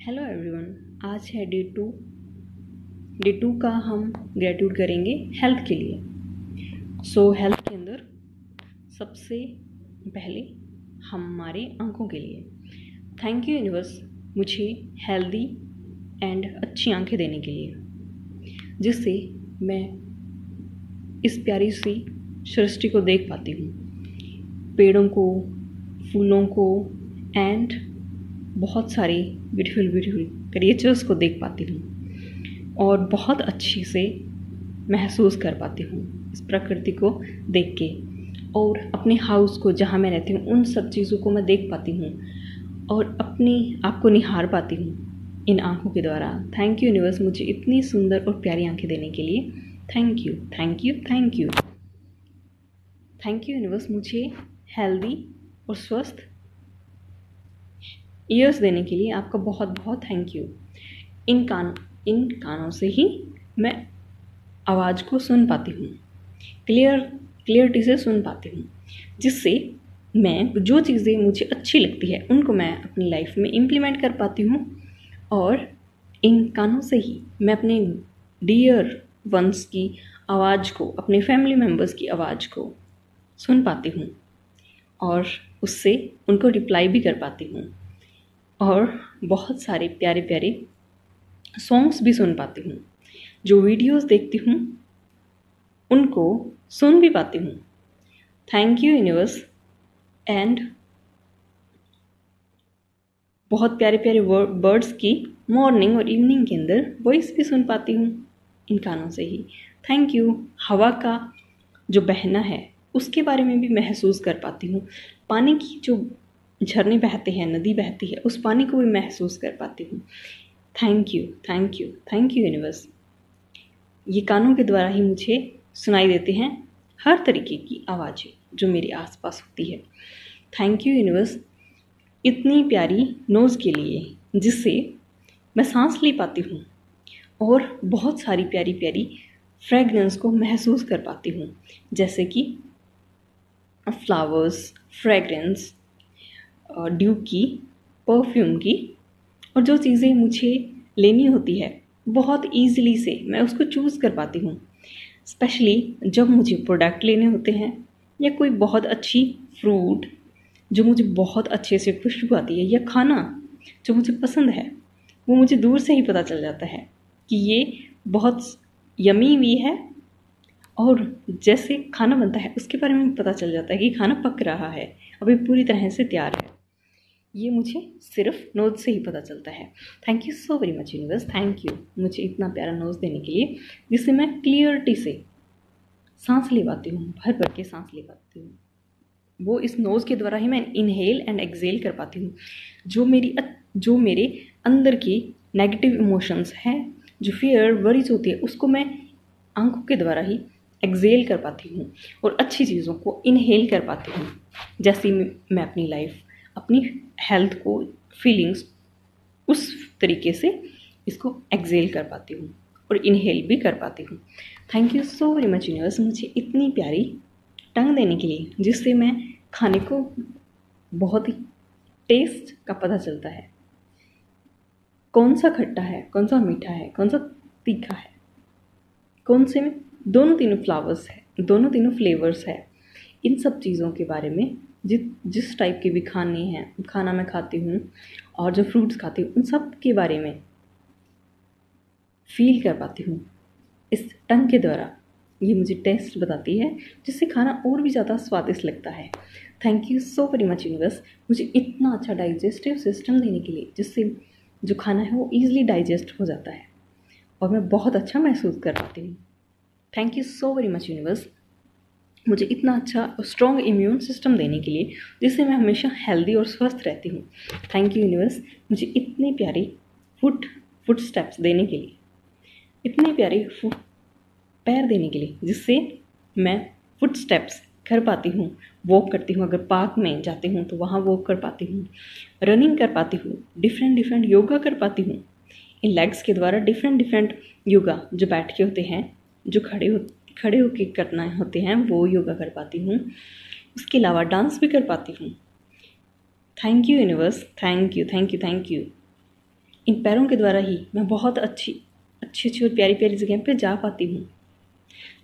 Hello everyone, आज है day to का हम ग्रेटिट्यूड करेंगे हेल्थ के लिए। हेल्थ के अंदर सबसे पहले हमारे आँखों के लिए थैंक यू यूनिवर्स, मुझे हेल्दी एंड अच्छी आँखें देने के लिए, जिससे मैं इस प्यारी सी सृष्टि को देख पाती हूँ, पेड़ों को, फूलों को एंड बहुत सारे ब्यूटीफुल क्रिएचर्स को देख पाती हूँ और बहुत अच्छी से महसूस कर पाती हूँ इस प्रकृति को देख के। और अपने हाउस को, जहाँ मैं रहती हूँ, उन सब चीज़ों को मैं देख पाती हूँ और अपने आप को निहार पाती हूँ इन आँखों के द्वारा। थैंक यू यूनिवर्स, मुझे इतनी सुंदर और प्यारी आँखें देने के लिए। Thank you thank you thank you thank you universe, मुझे हेल्दी और स्वस्थ ईयर्स देने के लिए आपका बहुत बहुत थैंक यू। इन कानों से ही मैं आवाज़ को सुन पाती हूँ, क्लियरिटी से सुन पाती हूँ, जिससे मैं जो चीज़ें मुझे अच्छी लगती है उनको मैं अपनी लाइफ में इम्प्लीमेंट कर पाती हूँ। और इन कानों से ही मैं अपने डियर वंस की आवाज़ को, अपने फैमिली मेम्बर्स की आवाज़ को सुन पाती हूँ और उससे उनको रिप्लाई भी कर पाती हूँ और बहुत सारे प्यारे प्यारे सॉन्ग्स भी सुन पाती हूँ। जो वीडियोस देखती हूँ उनको सुन भी पाती हूँ। Thank you universe. एंड बहुत प्यारे प्यारे बर्ड्स की मॉर्निंग और इवनिंग के अंदर वॉइस भी सुन पाती हूँ इन कानों से ही। Thank you. हवा का जो बहना है उसके बारे में भी महसूस कर पाती हूँ। पानी की जो झरने बहते हैं, नदी बहती है, उस पानी को भी महसूस कर पाती हूँ। Thank you thank you thank you universe. ये कानों के द्वारा ही मुझे सुनाई देते हैं हर तरीके की आवाज़ें जो मेरे आसपास होती है। थैंक यू यूनिवर्स, इतनी प्यारी नोज़ के लिए जिससे मैं सांस ले पाती हूँ और बहुत सारी प्यारी प्यारी फ्रेगरेंस को महसूस कर पाती हूँ, जैसे कि फ्लावर्स फ्रेगरेंस, ड्यू की, परफ्यूम की। और जो चीज़ें मुझे लेनी होती है बहुत ईज़िली से मैं उसको चूज़ कर पाती हूँ, स्पेशली जब मुझे प्रोडक्ट लेने होते हैं या कोई बहुत अच्छी फ्रूट जो मुझे बहुत अच्छे से खुशबू आती है, या खाना जो मुझे पसंद है, वो मुझे दूर से ही पता चल जाता है कि ये बहुत यमी भी है। और जैसे खाना बनता है उसके बारे में पता चल जाता है कि खाना पक रहा है, अभी पूरी तरह से तैयार है। ये मुझे सिर्फ नोज़ से ही पता चलता है। Thank you so very much universe, thank you मुझे इतना प्यारा नोज़ देने के लिए, जिससे मैं क्लियरिटी से सांस ले पाती हूँ, भर भर के सांस ले पाती हूँ। वो इस नोज़ के द्वारा ही मैं इनहेल एंड एक्सेल कर पाती हूँ। जो मेरे अंदर की नेगेटिव इमोशंस हैं, जो फियर वरीज होती है, उसको मैं आंखों के द्वारा ही एक्सेल कर पाती हूँ और अच्छी चीज़ों को इनहेल कर पाती हूँ। जैसे मैं अपनी लाइफ, अपनी हेल्थ को, फीलिंग्स, उस तरीके से इसको एक्सेल कर पाती हूँ और इनहेल भी कर पाती हूँ। Thank you so very much universe, मुझे इतनी प्यारी टंग देने के लिए, जिससे मैं खाने को बहुत ही टेस्ट का पता चलता है, कौन सा खट्टा है, कौन सा मीठा है, कौन सा तीखा है, कौन से में दोनों तीनों फ्लावर्स है, दोनों तीनों फ्लेवर्स है। इन सब चीज़ों के बारे में, जिस टाइप के भी खाना मैं खाती हूँ और जो फ्रूट्स खाती हूँ, उन सब के बारे में फील कर पाती हूँ इस टंग के द्वारा। ये मुझे टेस्ट बताती है, जिससे खाना और भी ज़्यादा स्वादिष्ट लगता है। Thank you so very much universe, मुझे इतना अच्छा डाइजेस्टिव सिस्टम देने के लिए, जिससे जो खाना है वो ईजिली डाइजेस्ट हो जाता है और मैं बहुत अच्छा महसूस कर पाती हूँ। Thank you so very much universe, मुझे इतना अच्छा और स्ट्रॉन्ग इम्यून सिस्टम देने के लिए, जिससे मैं हमेशा हेल्दी और स्वस्थ रहती हूँ। थैंक यू यूनिवर्स, मुझे इतने प्यारे फुट स्टेप्स देने के लिए, इतने प्यारे पैर देने के लिए, जिससे मैं फुट स्टेप्स कर पाती हूँ, वॉक करती हूँ। अगर पार्क में जाती हूँ तो वहाँ वॉक कर पाती हूँ, रनिंग कर पाती हूँ, डिफरेंट योगा कर पाती हूँ इन लेग्स के द्वारा। डिफरेंट योगा जो बैठ के होते हैं, जो खड़े होके करना होते हैं, वो योगा कर पाती हूँ। उसके अलावा डांस भी कर पाती हूँ। Thank you universe, thank you thank you thank you. इन पैरों के द्वारा ही मैं बहुत अच्छी अच्छी और प्यारी प्यारी जगह पे जा पाती हूँ।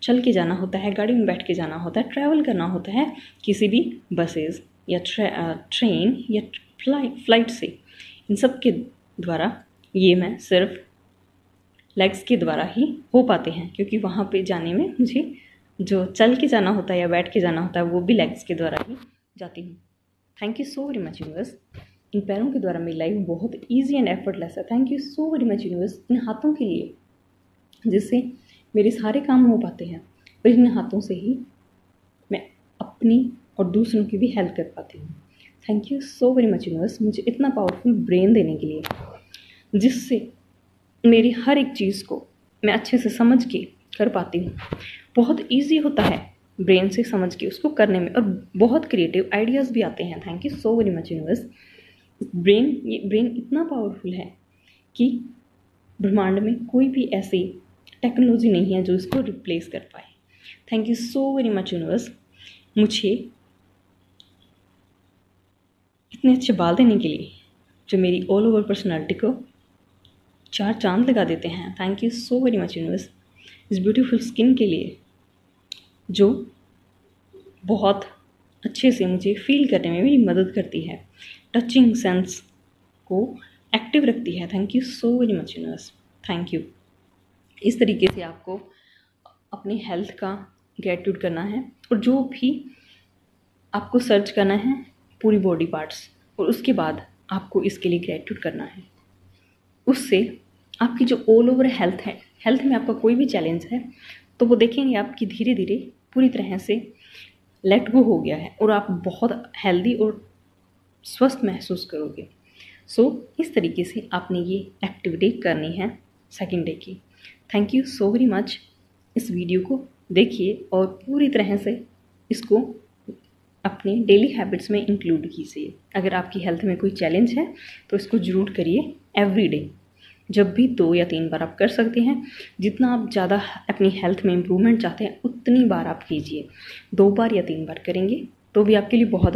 चल के जाना होता है, गाड़ी में बैठ के जाना होता है, ट्रैवल करना होता है किसी भी बसेस या ट्रेन या फ्लाइट से, इन सब के द्वारा ये मैं सिर्फ लेग्स के द्वारा ही हो पाते हैं, क्योंकि वहाँ पे जाने में मुझे जो चल के जाना होता है या बैठ के जाना होता है वो भी लेग्स के द्वारा ही जाती हूँ। Thank you so very much universe. इन पैरों के द्वारा मेरी लाइफ बहुत ईजी एंड एफर्टलेस है। Thank you so very much universe इन हाथों के लिए, जिससे मेरे सारे काम हो पाते हैं, और इन हाथों से ही मैं अपनी और दूसरों की भी हेल्प कर पाती हूँ। Thank you so very much universe मुझे इतना पावरफुल ब्रेन देने के लिए, जिससे मेरी हर एक चीज़ को मैं अच्छे से समझ के कर पाती हूँ। बहुत ईजी होता है ब्रेन से समझ के उसको करने में, और बहुत क्रिएटिव आइडियाज़ भी आते हैं। Thank you so very much universe. ये ब्रेन इतना पावरफुल है कि ब्रह्मांड में कोई भी ऐसी टेक्नोलॉजी नहीं है जो इसको रिप्लेस कर पाए। Thank you so very much universe मुझे इतने अच्छे बाल देने के लिए, जो मेरी ऑल ओवर पर्सनालिटी को 4 चांद लगा देते हैं। Thank you so very much universe इस ब्यूटीफुल स्किन के लिए, जो बहुत अच्छे से मुझे फील करने में मेरी मदद करती है, टचिंग सेंस को एक्टिव रखती है। Thank you so very much universe. Thank you. इस तरीके से आपको अपनी हेल्थ का ग्रेटिट्यूड करना है, और जो भी आपको सर्च करना है पूरी बॉडी पार्ट्स, और उसके बाद आपको इसके लिए ग्रेटिट्यूड करना है। उससे आपकी जो ऑल ओवर हेल्थ है, हेल्थ में आपका कोई भी चैलेंज है तो वो देखेंगे आपकी धीरे धीरे पूरी तरह से लेट गो हो गया है, और आप बहुत हेल्दी और स्वस्थ महसूस करोगे। सो इस तरीके से आपने ये एक्टिविटी करनी है सेकंड डे की। Thank you so very much. इस वीडियो को देखिए और पूरी तरह से इसको अपने डेली हैबिट्स में इंक्लूड कीजिए। अगर आपकी हेल्थ में कोई चैलेंज है तो इसको ज़रूर करिए एवरी डे, जब भी 2 या 3 बार आप कर सकते हैं। जितना आप ज़्यादा अपनी हेल्थ में इम्प्रूवमेंट चाहते हैं उतनी बार आप कीजिए। 2 बार या 3 बार करेंगे तो भी आपके लिए बहुत